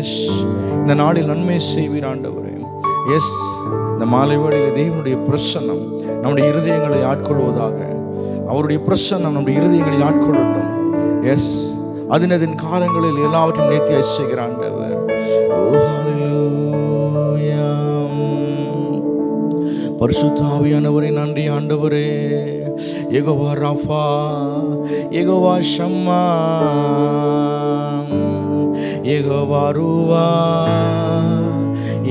S, இந்த நாளில் நன்மை செய்வீர் ஆண்டவரே. எஸ், இந்த மாலை வேளையில் தேவனுடைய பிரசன்னம் நம்முடைய இருதயங்களை ஆட்கொள்வதாக. அவருடைய பிரசன்னம் நம்முடைய இருதயங்களை ஆட்கொள்ளட்டும். எஸ், அதன் காலங்களில் எல்லாவற்றையும் நேர்த்தியாய் செய்கிற ஆண்டவர். பரிசுத்த ஆவியானவரே நன்றி ஆண்டவரே. யெகோவா ராஃபா, யெகோவா ஷம்மா, யெகோவா ரூவா,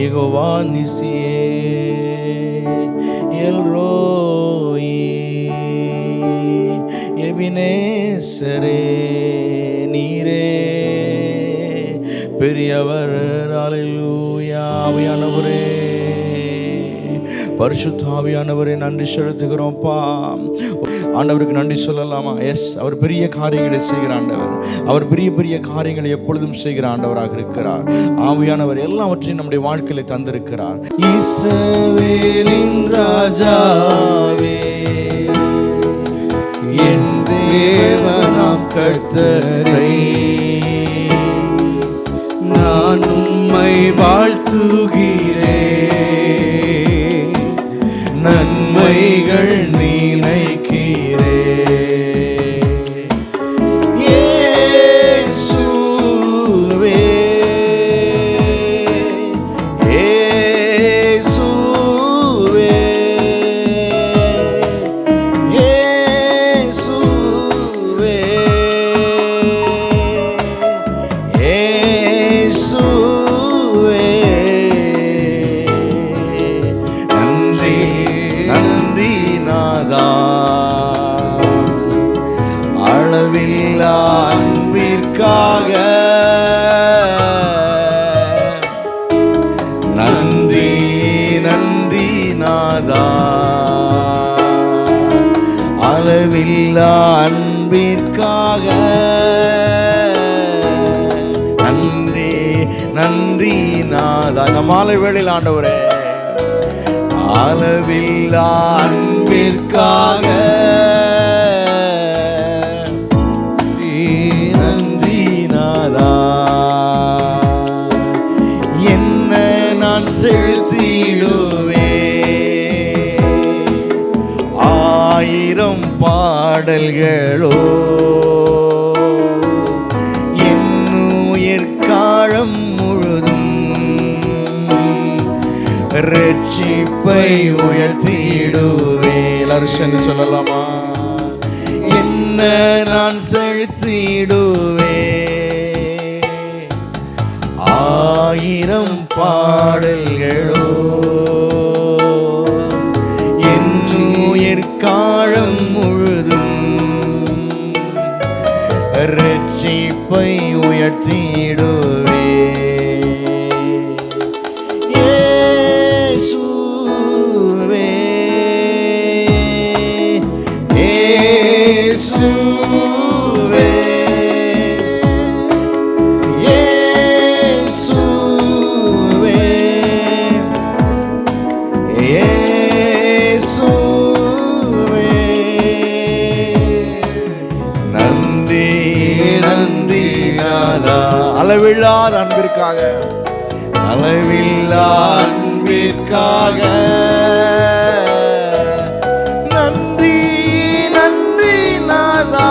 யெகோவா நிசியே, எல்ரோயி, எபினேசரே, நீரே பெரியவர். அல்லேலூயா. ஆவியானவரே, பரிசுத்த ஆவியானவரே நன்றி செலுத்துகிறோம்ப்பா. ஆண்டவருக்கு நன்றி சொல்லலாமா? எஸ், அவர் பெரிய காரியங்களை செய்கிற ஆண்டவர். அவர் பெரிய பெரிய காரியங்களை எப்பொழுதும் செய்கிற ஆண்டவராக இருக்கிறார். ஆவியானவர் எல்லாவற்றையும் நம்முடைய வாழ்க்கையில தந்திருக்கிறார். இஸ்ரவேலின் ராஜாவே, என் தேவனாம் கர்த்தரே, நான் உம்மை வாழ்த்துகிறேன். நன்மைகள் நினைக்கிறே. இயேசுவே, இயேசுவே, இயேசுவே, இயேசுவே. நன்றி நன்றி நாதா, அளவில்லா அன்பிற்காக. நன்றி நன்றி நாதா, அளவில்லா அன்பிற்காக. நன்றி நன்றி நாதா. இந்த மாலை வேளையில் ஆண்டவரே, அளவில்லா அன்பிற்காக நன்றி நாதா. என்ன நான் செலுத்திடுவே, ஆயிரம் பாடல்களோ என்னுயிர் காலம் முழுதும் ரட்சிப்பை உயர்த்திடுவே. எல்லாரும் சொல்லலாமா? என்ன நான் செலுத்திடுவே, ஆயிரம் பாடல்களோ என் உயிர் காலம் முழுதும் ரட்சிப்பை உயர்த்திடுவே. அளவில்லாத அன்பிற்காக, அளவில்லா அன்பிற்காக. நன்றி நன்றி நாதா,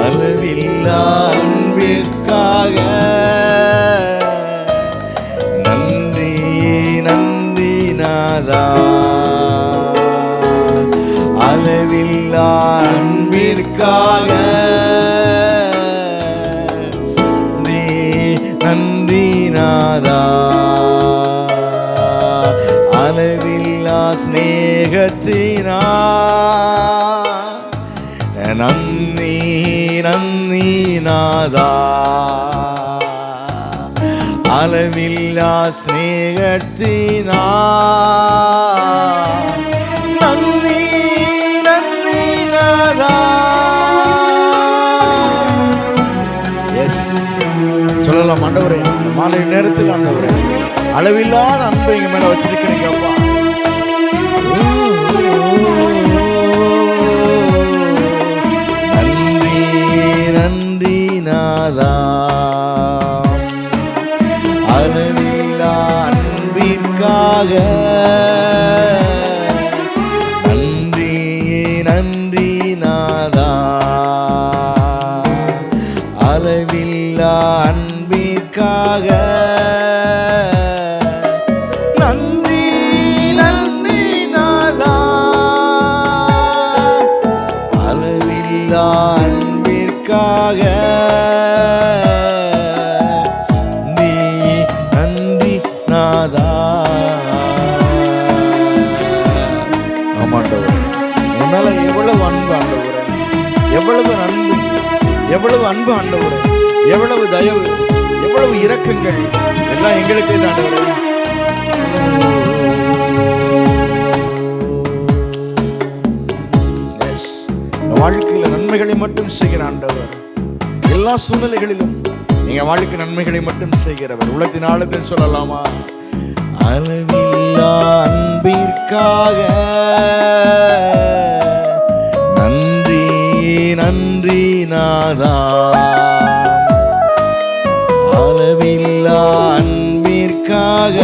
அளவில்லா அன்பிற்காக. நன்றி நன்றி நாதா, அளவில்லா அன்பிற்காக. நன்றி நாதா, அளவில்லா ஸ்நேகத்தினா. நன்றி நன்றி நாதா, அளவில்லா ஸ்நேகத்தினா. நன்றி நன்றி நாதா. எஸ், சொல்லலாம் ஆண்டவரே, மாலை நேரத்தில் ஆண்டவரே, அளவில்லாத அன்பை எங்க மேல வச்சிருக்கிறீங்க அப்பா. நன்றி நன்றி நாதா. நன்றி நன்றி நாதா, அளவில்லா அன்பிற்காக நன்றி நன்றி நாதா, அளவில்லா அன்பிற்காக நன்றி நாதா. ஆமாண்டவர், என்னால எவ்வளவு அன்பு ஆண்டவரே, எவ்வளவு அன்பு, எவ்வளவு அன்பு ஆண்டவரே, எவ்வளவு தயவு, எவ்வளவு இரக்கங்கள் எல்லாம் எங்களுக்கு ஆண்டவரே. வாழ்க்கையில நன்மைகளை மட்டும் செய்கிற ஆண்டவர், எல்லா சூழ்நிலைகளிலும் நீங்க வாழ்க்கை நன்மைகளை மட்டும் செய்கிறவர். உள்ளத்தின் ஆழத்தில் சொல்லலாமா? அளவில்லா அன்பிற்காக நன்றி நன்றி நாதா, அளவில்லா அன்பிற்காக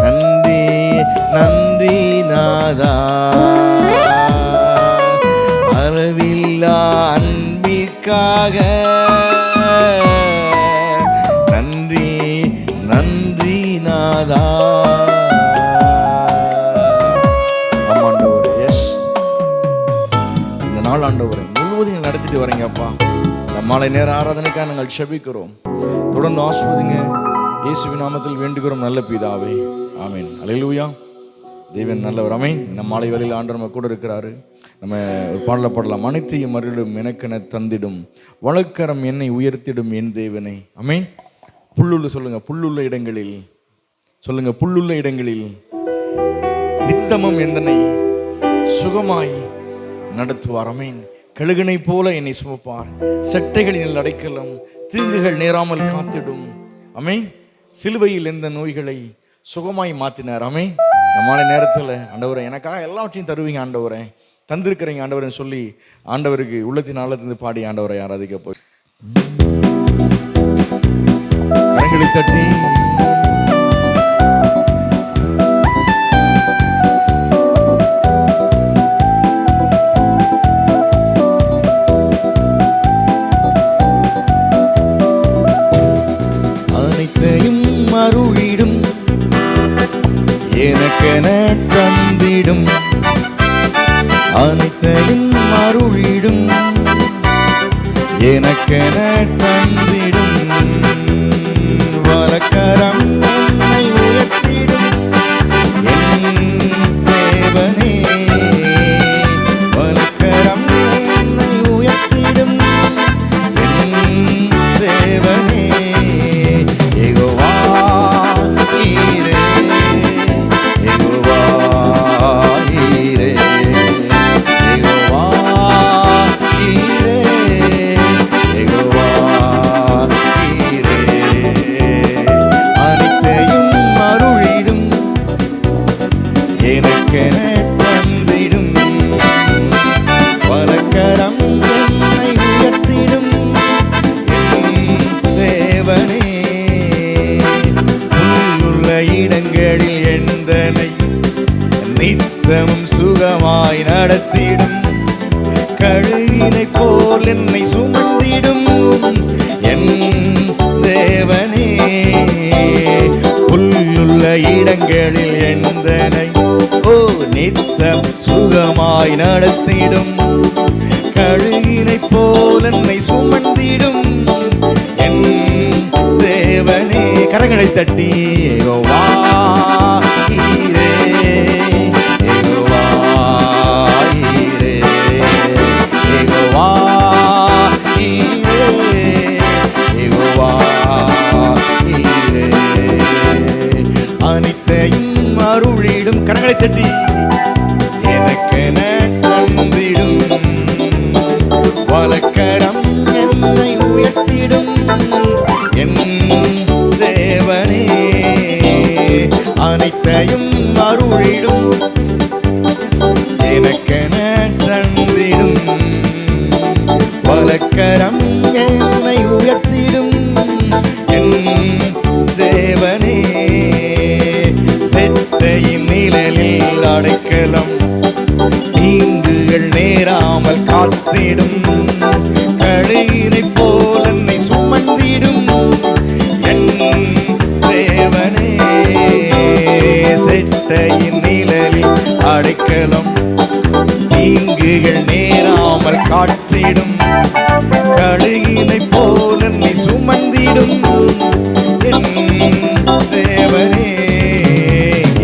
நன்றி நன்றி நாதா, அளவில்லா அன்பிற்காக நன்றி நன்றி நாதா. ஆமாண்டவரே, எஸ், இந்த நாள் ஆண்டவரே முழுவதும் நடத்திட்டு வரீங்கப்பா. இந்த மாலை நேர ஆராதனைக்காக நாங்கள் செபிக்கிறோம். தொடர்ந்து ஆஸ்வதிங்க. இயேசுவின் நாமத்தில் வேண்டுகிறோம் நல்ல பிதாவே, ஆமீன். அல்லேலூயா. தேவன் நல்லவர். ஆமென். நம்ம மாலை வேளையில் ஆண்டவர் நம்ம கூட இருக்கிறாரு. நம்ம ஒரு பாடல பாடலாம். அனைத்தையும் அருளும் எனக்கென தந்திடும், வழக்கரம் என்னை உயர்த்திடும் என் தேவனை. ஆமென். புல்லுள்ள சொல்லுங்க, புல்லுள்ள இடங்களில் சொல்லுங்க, புல்லுள்ள இடங்களில் நித்தமும் எந்தனை சுகமாய் நடத்துவார். ஆமென். கழுகனை போல என்னை சுமப்பார், செட்டைகளில் அடைக்கலம், தீங்குகள் நேராமல் காத்திடும். ஆமென். சிலுவையில் எந்த நோய்களை சுகமாய் மாத்தினார். ஆமென். இந்த மாலை நேரத்தில் ஆண்டவரே எனக்காக எல்லாவற்றையும் தருவீங்க ஆண்டவரே, தந்திருக்கிறீங்க ஆண்டவரேன்னு சொல்லி ஆண்டவருக்கு உள்ளத்தின் ஆழத்திலிருந்து பாடி ஆண்டவரை ஆராதிக்க போய் கரங்களை தட்டி அனைத்தையும் அருளிடும் எனக்கென தந்திடும், அனைத்தையும் அருளிடும் எனக்கென தந்திடும், வலக்கரம் என்னை உயர்த்திடும் என் தேவனே, வலக்கரம் என்னை உயர்த்திடும் என் தேவனே. யெகோவா நீரே, யெகோவா நீரே, யெகோவா நீரே, யெகோவா நீரே. அனைத்தையும் அருளிடும் எனக்கென தந்திடும், வலக்கரம் என்னை உயர்த்திடும் என் தேவனே. புல்லுள்ள இடங்களில் எந்தனை நித்தமும் சுகமாய் நடத்திடும், கழுகினை போல் என்னை சுமந்திடும் என் தேவனே. புல்லுள்ள இடங்களில் எந்தனை நித்தம் சுகமாய் நடத்திடும், கழுகினை போல் என்னை சுமந்திடும் என் தேவனே. கரங்களை தட்டி யெகோவா நீரே, யெகோவா நீரே, யெகோவா நீரே, யெகோவா நீரே. அனைத்தையும் அருளிடும், கரங்களை தட்டி எனக்கென தந்திடும், வலக்கரம் என்னை உயர்த்திடும் என் தேவனே. அனைத்தையும் அருளிடும் எனக்கென தந்திடும், வலக்கரம் என்னை உயர்த்திடும் என் தேவனே. அடைக்கலம், தீங்குகள் நேராமல் காத்திடும், கழுகினை போல் என்னை சுமந்திடும் என் தேவனே. செட்டையின் நிழலில் அடைக்கலம், தீங்குகள் நேராமல் காத்திடும், கழுகினை போல் என்னை சுமந்திடும் என் தேவனே.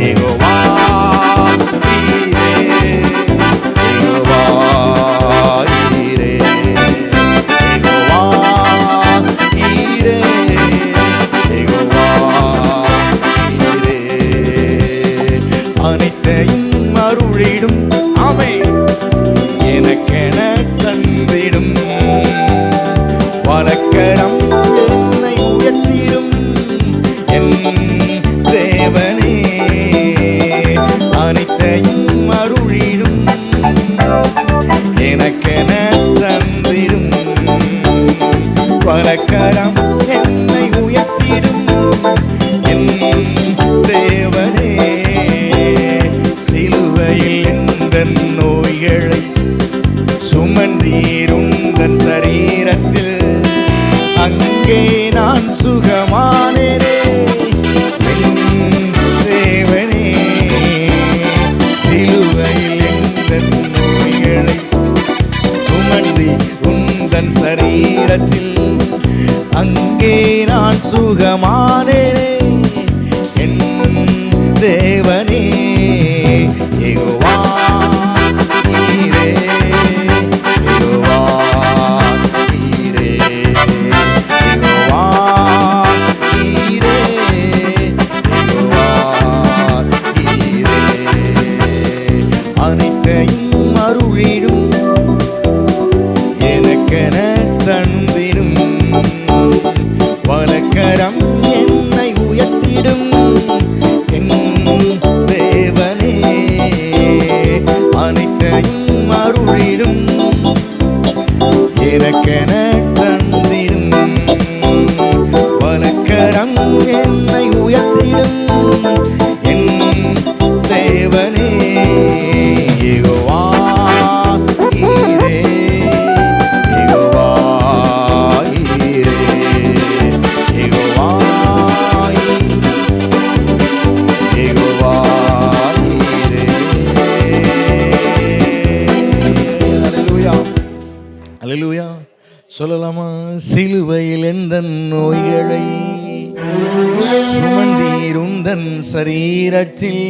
யெகோவா ஈரே, யெகோவா ஈரே, யெகோவா ஈரே, யெகோவா ஈரே. அனைத்தையும் அருளிடும் ஆமென் எனக்கென தந்திடும், வலக்கரம் என்னை உயர்த்திடும் என் தேவனே. அனைத்தையும் அருளிடும் எனக்கென தந்திடும், வலக்கரம் என்னை உயர்த்திடும் என் தேவனே. சிலுவையில் எந்தன் நோய்களை சுமந்தீருந்தன் சரீரத்தில், அங்கே நான் சுகமானேனே என் தேவனே. சிலுவையில் எந்தன் நோய்களை சுமந்தி உந்தன் சரீரத்தில், அங்கே நான் சுகமானேனே என் தேவனே. யெகோவா ஈரே, யெகோவா ஈரே, யெகோவா ஈரே, யெகோவா ஈரே. அனைத்தையும் அருளிடும் எனக்கென தந்திடும், வலக்கரம் என்னை உயர்த்திடும் என் தேவனே. அனைத்தையும் அருளிடும் எனக்கென தந்திடும், வலக்கரம் என்னை உயர்த்திடும் என் தேவனே. யெகோவா ஈரே, யெகோவா ஈரே, யெகோவா யெகோவா ஈரே. அல்லேலூயா, அல்லேலூயா. சொல்லலாமா? சிலுவையில் எந்தன் நோய்களை சுமந்தீருந்தன் சரீரத்தில்,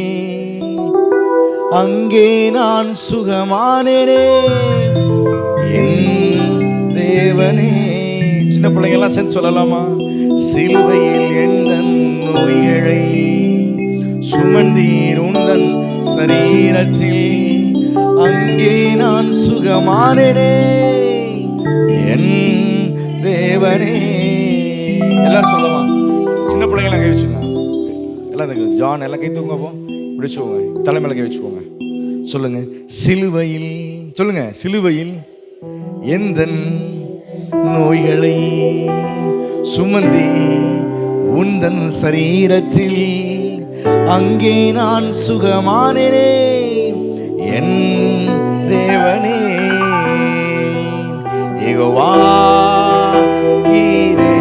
அங்கே நான் சுகமானேனே என் தேவனே. சின்ன பிள்ளைங்க எல்லாம் சேர்ந்து சொல்லலாமா? சிலுவையில் எந்தன் நோய்களை சுமந்தீருந்தன் சரீரத்தில், அங்கே நான் சுகமானேனே என் தேவனே. எல்லாரும் சொல்லலாம். சின்ன பிள்ளைங்களாம் கை வச்சுங்க. எல்லாம் ஜான் எல்லாம் கை தூங்க பிடிச்சுக்கோங்க, தலைமையில கை வச்சுக்கோங்க. சொல்லுங்க, சிலுவையில் சொல்லுங்க, சிலுவையில் எந்தன் நோய்களை சுமந்தி உந்தன் சரீரத்தில், அங்கே நான் சுகமானேனே என் தேவனே. யெகோவா ஈரே,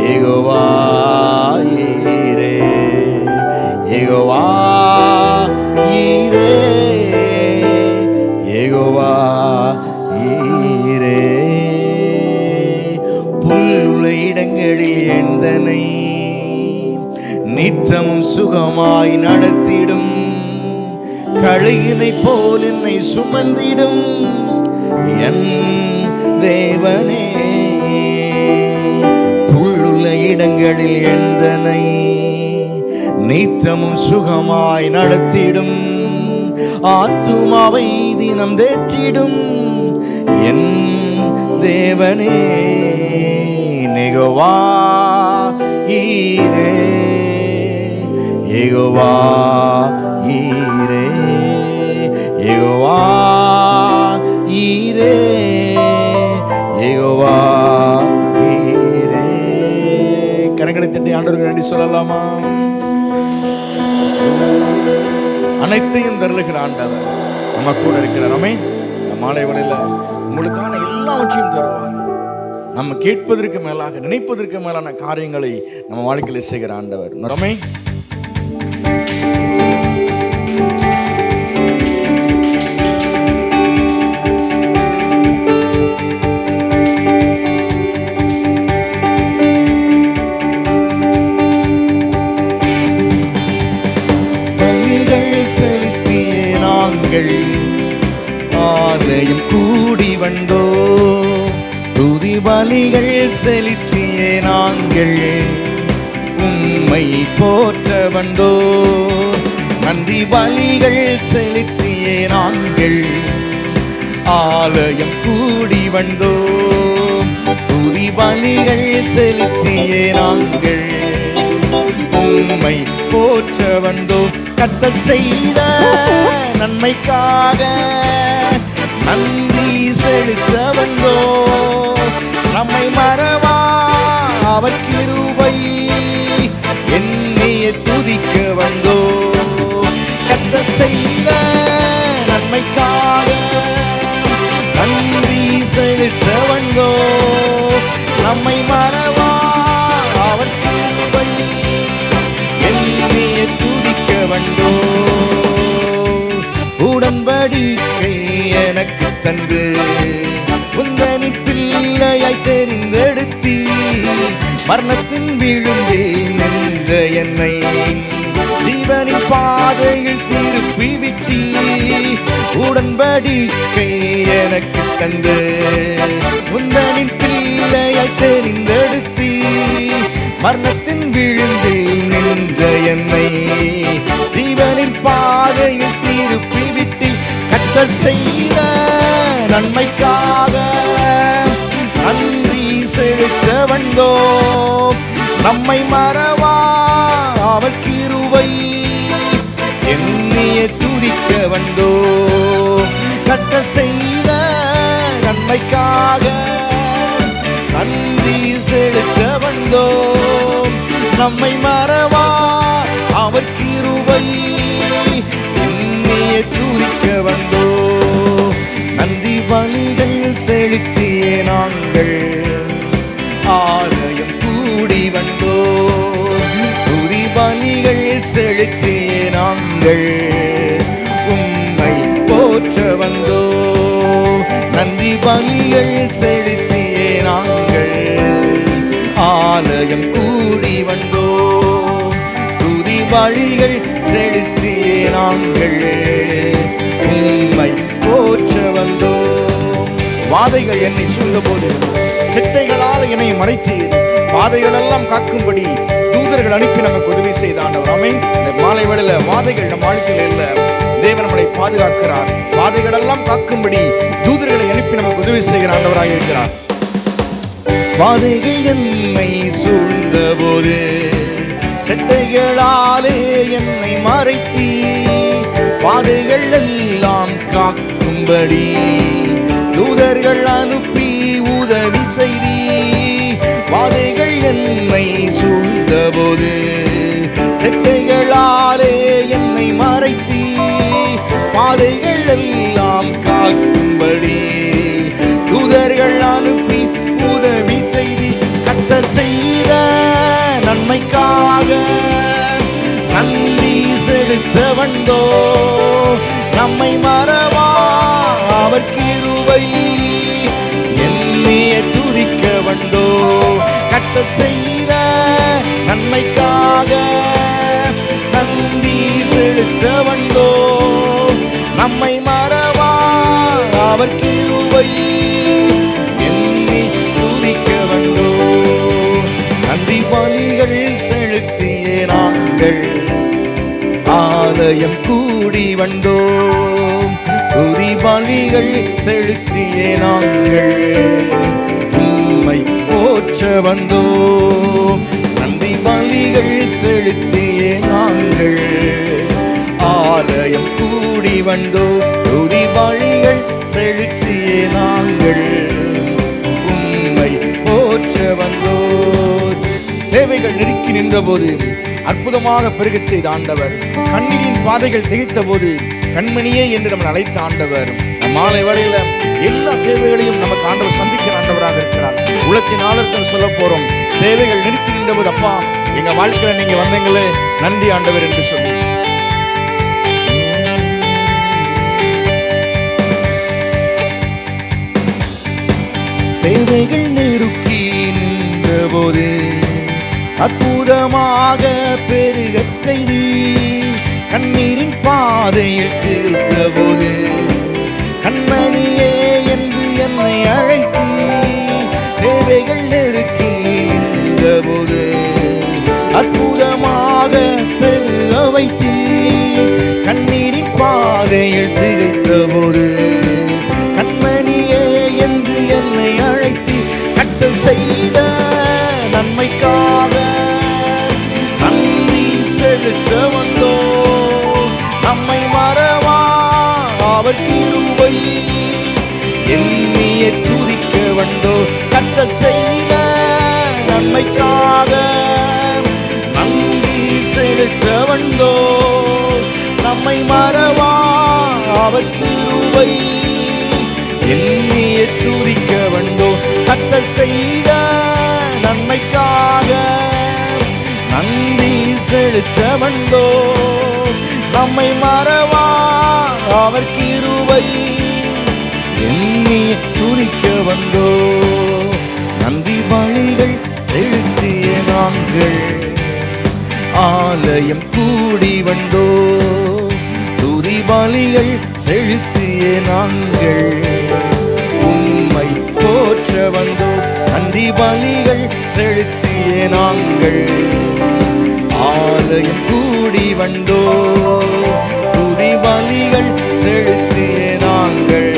யெகோவா ஈரே, யெகோவா ஈரே, யெகோவா ஈரே. புல்லுள்ள இடங்களில் எந்தனை நித்தமும் சுகமாய் நடத்திடும், கழுகினை போல் என்னை சுமந்திடும் என் தேவனே. புல்லுள்ள இடங்களில் எந்தனை நித்தமும் சுகமாய் நடத்திடும், ஆத்துமாவை தினம் தேற்றிடும் என் தேவனே. யெகோவா ஈரே, யெகோவா ஈரே, யெகோவா ஈரே, யெகோவா ஈரே. கரங்களை தட்டி ஆண்டவருக்கு நன்றி சொல்லலாமா? அனைத்தையும் தருகிற ஆண்டவர் நம்ம கூட இருக்கிறார். ஆமென். இந்த மாலை வேளையில உங்களுக்கான எல்லாவற்றையும் தருவார். நம்ம கேட்பதற்கு மேலாக நினைப்பதற்கு மேலான காரியங்களை நம்ம வாழ்க்கையில் செய்கிற ஆண்டவர். ஆமென். செலுத்தியே நாங்கள் ஆலயம் கூடி வந்தோ, துதி பலிகள் செலுத்தியே நாங்கள் உம்மை போற்ற வந்தோ, நன்றி பலிகள் செலுத்தியே நாங்கள் ஆலயம் கூடி வந்தோ, துதி பலிகள் செலுத்தியே நாங்கள் உம்மை போற்ற வந்தோ. கர்த்தர் செய்த நன்மைக்காக நன்றி செலுத்த வந்தோ, நம்மை மறவா அவர் கிருபை என்னையே துதிக்க வந்தோ. கர்த்தர் செய்த நன்மைக்காக நன்றி செலுத்த வந்தோ, நம்மை மறவா அவர் கிருபை என்னையே துதிக்க வந்தோ. உடன்படிக்கை எனக்கு தந்து உந்தனி பிள்ளையாய் தெரிந்தெடுத்தி, மரணத்தின் விழுந்தே நின்ற என்னை ஜீவனின் பாதையில் திருப்பி விட்டி. உடன்படிக்கை எனக்கு தந்து உந்தனின் பிள்ளையாய் தெரிந்தெடுத்தி, மரணத்தின் விழுந்தே நின்ற என்னை ஜீவனின் பாதையில் திருப்பி விட்டி. கர்த்தர் செய்த நன்மைக்காக நன்றி செலுத்த வந்தோ, நம்மை மறவா அவர் கிருபை என்னையே துதிக்க வந்தோ. கர்த்தர் செய்த நன்மைக்காக நன்றி செலுத்த வந்தோ, நம்மை மறவா அவர் கிருபை என்னையே துதிக்க வந்தோ. நன்றி பலிகள் செலுத்தியே நாங்கள் ஆலயம் கூடி வந்தோ, துதி பலிகள் செலுத்தியே நாங்கள் உம்மை போற்ற வந்தோ. நன்றி பலிகள் செலுத்தியே நாங்கள் ஆலயம் கூடி வந்தோ, துதி பலிகள் செலுத்தியே நாங்கள் உம்மை போற்ற வந்தோ. வாதைகள் என்னை சூழ்ந்தபோது சிட்டைகளால் என்னை மறைத்தீர், வாதைகளெல்லாம் காக்கும்படி தூதர்கள் அனுப்பி நமக்கு உதவி செய்த ஆண்டவர். ஆமென். இந்த மாலை வேளையில வாதைகள் நம் வாழ்க்கையில் இல்ல, தேவன் நம்மளை பாதுகாக்கிறார். வாதைகளெல்லாம் காக்கும்படி தூதர்களை அனுப்பி நமக்கு உதவி செய்கிற ஆண்டவராக இருக்கிறார். வாதைகள் என்னை சூழ்ந்தபோது செட்டைகளாலே என்னை மறைத்தீ, வாதைகள் எல்லாம் காக்கும்படி தூதர்கள் அனுப்பி உதவி செய்தீ. வாதைகள் என்னை சூழ்ந்தபோது செட்டைகளாலே என்னை மறைத்தீ, வாதைகள் எல்லாம் காக்கும்படி தூதர்கள் அனுப்பி உதவி செய்தி. கர்த்தர் செய்த நன்மைக்காக நன்றி செலுத்த வந்தோ, நம்மை மறவா அவர் கிருபை என்னையே துதிக்க வந்தோ. கர்த்தர் செய்த நன்மைக்காக நன்றி செலுத்த வந்தோ, நம்மை மறவா அவர் கிருபை என்னை துதிக்க வந்தோ. நன்றி பலிகள் செலுத்தியே நாங்கள் ஆலயம் கூடி வந்தோம், துதி பலிகள் செலுத்தியே நாங்கள் உம்மை போற்ற வந்தோம். நன்றி பலிகள் செலுத்தியே நாங்கள் ஆலயம் கூடி வந்தோம், துதி பலிகள் செலுத்தியே நாங்கள் உம்மை போற்ற வந்தோம். தேவைகள் நெருக்கி நின்ற போது அற்புதமாக பெருகச் செய்த ஆண்டவர். கண்ணீரின் பாதைகள் திகைத்த போது கண்மணியே என்று நம்ம அழைத்த ஆண்டவர். மாலை வேளையில எல்லா தேவைகளையும் நமக்கு ஆண்டவர் சந்திக்கிற ஆண்டவராக இருக்கிறார். உலகத்தின் ஆளர்கள் சொல்ல போறோம், தேவைகள் நெருக்கி நின்ற போது அப்பா எங்க வாழ்க்கையில நீங்க வந்தீங்களே நன்றி ஆண்டவர் என்று சொல்லி தேவைகள் நெருக்கி நின்ற போது அற்புதமாக பெருகச் செய்தி கண்ணீரின் பாதையில் திகைத்த போது கண்மணியே என்று என்னை அழைத்தி தேவைகள் நெருக்கி நின்ற போது அற்புதமாக பெருக வைத்தி கண்ணீரின் பாதையில் திகைத்த போது கண்மணியே என்று என்னை அழைத்தி கட்டல் செய்த நன்மைக்காக நன்றி செலுத்த வந்தோ நம்மை மறவா அவர் கிருபை எண்ணிய துதிக்க வந்தோ கட்டல் செய்த நன்மைக்காக நன்றி செலுத்த வந்தோ நம்மை மறவா அவர் கிருபை எண்ணிய துதிக்க வந்தோ கட்டல் செய்த நன்மைக்காக நன்றி செலுத்த வந்தோ நம்மை மறவா அவர் கிருபை எண்ணிய துதிக்க வந்தோ நன்றி பலிகள் செலுத்திய நாங்கள் ஆலயம் கூடி வந்தோ துதி பலிகள் செலுத்திய நாங்கள் உம்மை போற்ற வந்தோ நன்றி பலிகள் செலுத்திய நாங்கள் ஆலயம் கூடி வந்தோ துதி பலிகள் செலுத்திய நாங்கள்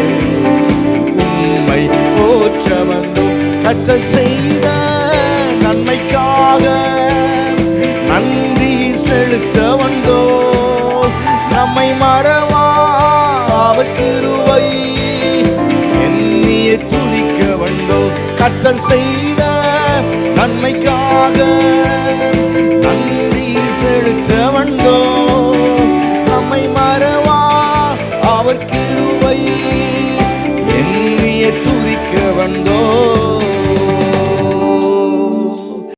உம்மை போற்ற வந்தோ கர்த்தர் செய்த நன்மைக்காக நன்றி செலுத்த வந்தோ நம்மை மறவா அவர் கிருபை எண்ணிய துதிக்க வந்தோ கர்த்தர் செய்த நன்மைக்காக நன்றி செலுத்த வந்தோ நம்மை மறவா அவர் கிருபை எண்ணிய துதிக்க வந்தோ